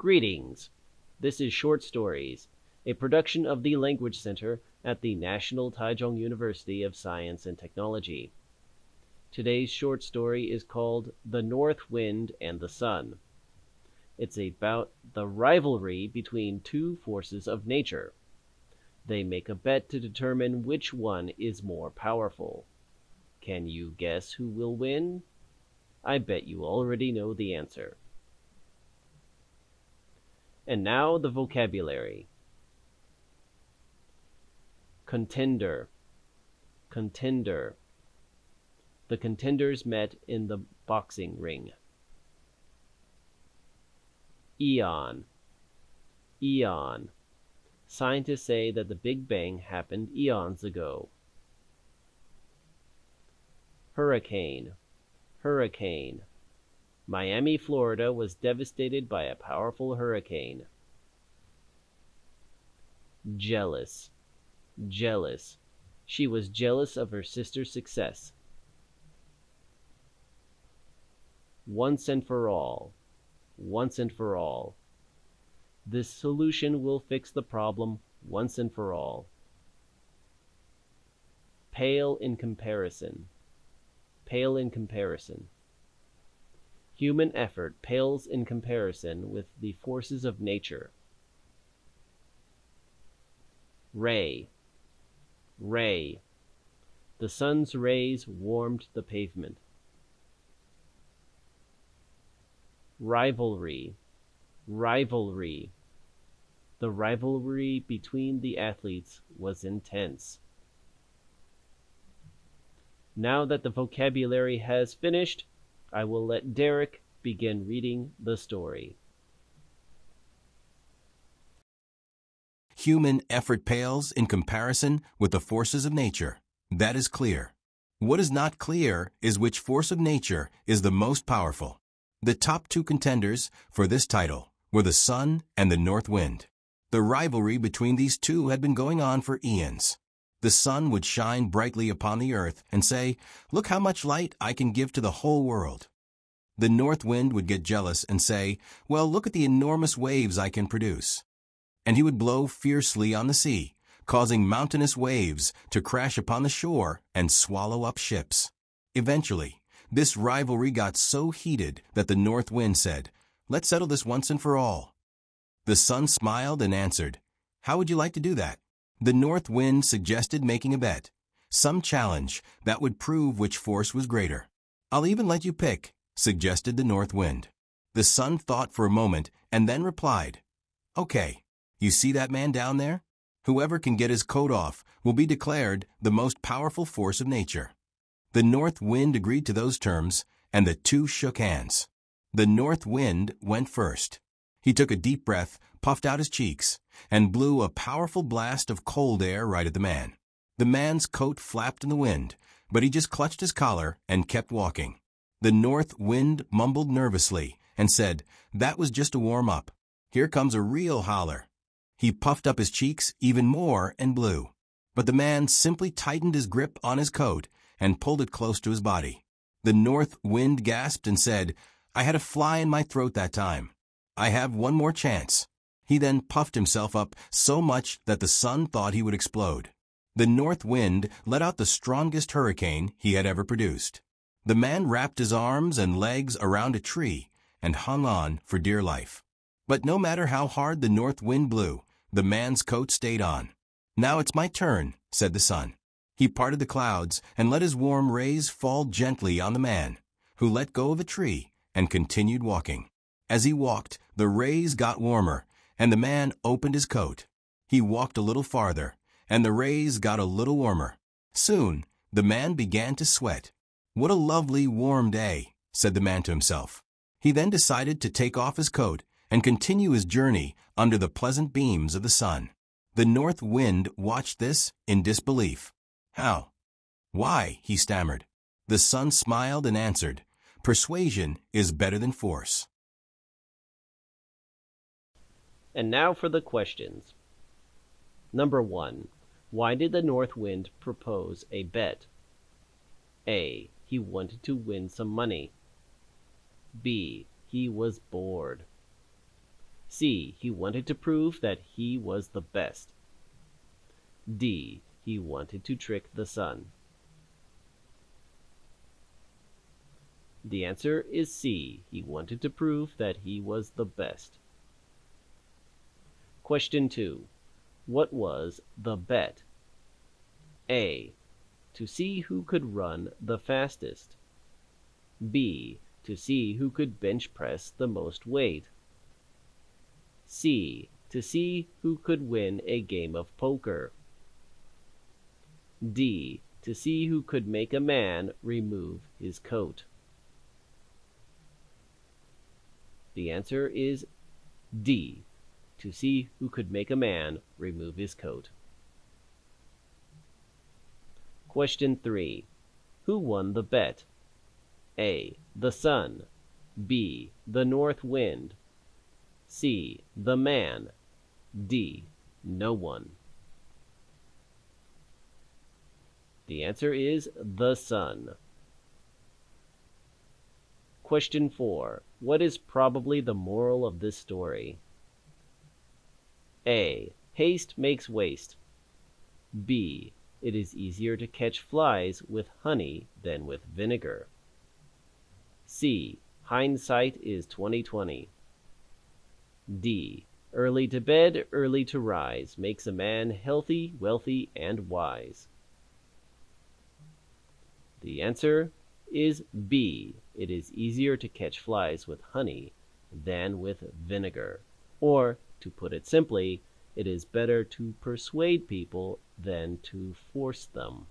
Greetings. This is Short Stories, a production of the Language Center at the National Taichung University of Science and Technology. Today's short story is called The North Wind and the Sun. It's about the rivalry between two forces of nature. They make a bet to determine which one is more powerful. Can you guess who will win? I bet you already know the answer. And now the vocabulary. Contender. Contender. The contenders met in the boxing ring. Eon. Eon. Scientists say that the Big Bang happened eons ago. Hurricane. Hurricane. Miami, Florida was devastated by a powerful hurricane. Jealous. Jealous. She was jealous of her sister's success. Once and for all. Once and for all. This solution will fix the problem once and for all. Pale in comparison. Pale in comparison. Human effort pales in comparison with the forces of nature. Ray. Ray. The sun's rays warmed the pavement. Rivalry. Rivalry. The rivalry between the athletes was intense. Now that the vocabulary has finished, I will let Derek begin reading the story. Human effort pales in comparison with the forces of nature. That is clear. What is not clear is which force of nature is the most powerful. The top two contenders for this title were the sun and the north wind. The rivalry between these two had been going on for eons. The sun would shine brightly upon the earth and say, "Look how much light I can give to the whole world." The north wind would get jealous and say, "Well, look at the enormous waves I can produce." And he would blow fiercely on the sea, causing mountainous waves to crash upon the shore and swallow up ships. Eventually, this rivalry got so heated that the north wind said, "Let's settle this once and for all." The sun smiled and answered, "How would you like to do that?" The north wind suggested making a bet, some challenge that would prove which force was greater. "I'll even let you pick," suggested the north wind. The sun thought for a moment and then replied, "Okay, you see that man down there? Whoever can get his coat off will be declared the most powerful force of nature." The north wind agreed to those terms, and the two shook hands. The north wind went first. He took a deep breath, puffed out his cheeks, and blew a powerful blast of cold air right at the man. The man's coat flapped in the wind, but he just clutched his collar and kept walking. The north wind mumbled nervously and said, "That was just a warm-up. Here comes a real holler." He puffed up his cheeks even more and blew. But the man simply tightened his grip on his coat and pulled it close to his body. The north wind gasped and said, "I had a fly in my throat that time. I have one more chance." He then puffed himself up so much that the sun thought he would explode. The north wind let out the strongest hurricane he had ever produced. The man wrapped his arms and legs around a tree and hung on for dear life. But no matter how hard the north wind blew, the man's coat stayed on. "Now it's my turn," said the sun. He parted the clouds and let his warm rays fall gently on the man, who let go of a tree and continued walking. As he walked, the rays got warmer, and the man opened his coat. He walked a little farther, and the rays got a little warmer. Soon, the man began to sweat. "What a lovely warm day," said the man to himself. He then decided to take off his coat and continue his journey under the pleasant beams of the sun. The north wind watched this in disbelief. "How? Why?" he stammered. The sun smiled and answered, "Persuasion is better than force." And now for the questions. Number 1. Why did the north wind propose a bet? A. He wanted to win some money. B. He was bored. C. He wanted to prove that he was the best. D. He wanted to trick the sun. The answer is C. He wanted to prove that he was the best. Question 2. What was the bet? A. To see who could run the fastest. B. To see who could bench press the most weight. C. To see who could win a game of poker. D. To see who could make a man remove his coat. The answer is D. To see who could make a man remove his coat. Question 3. Who won the bet? A. The sun. B. The north wind. C. The man. D. No one. The answer is the sun. Question 4. What is probably the moral of this story? A. Haste makes waste. B. It is easier to catch flies with honey than with vinegar. C. Hindsight is 20/20. D. Early to bed, early to rise makes a man healthy, wealthy, and wise. The answer is B. It is easier to catch flies with honey than with vinegar. Or, to put it simply, it is better to persuade people than to force them.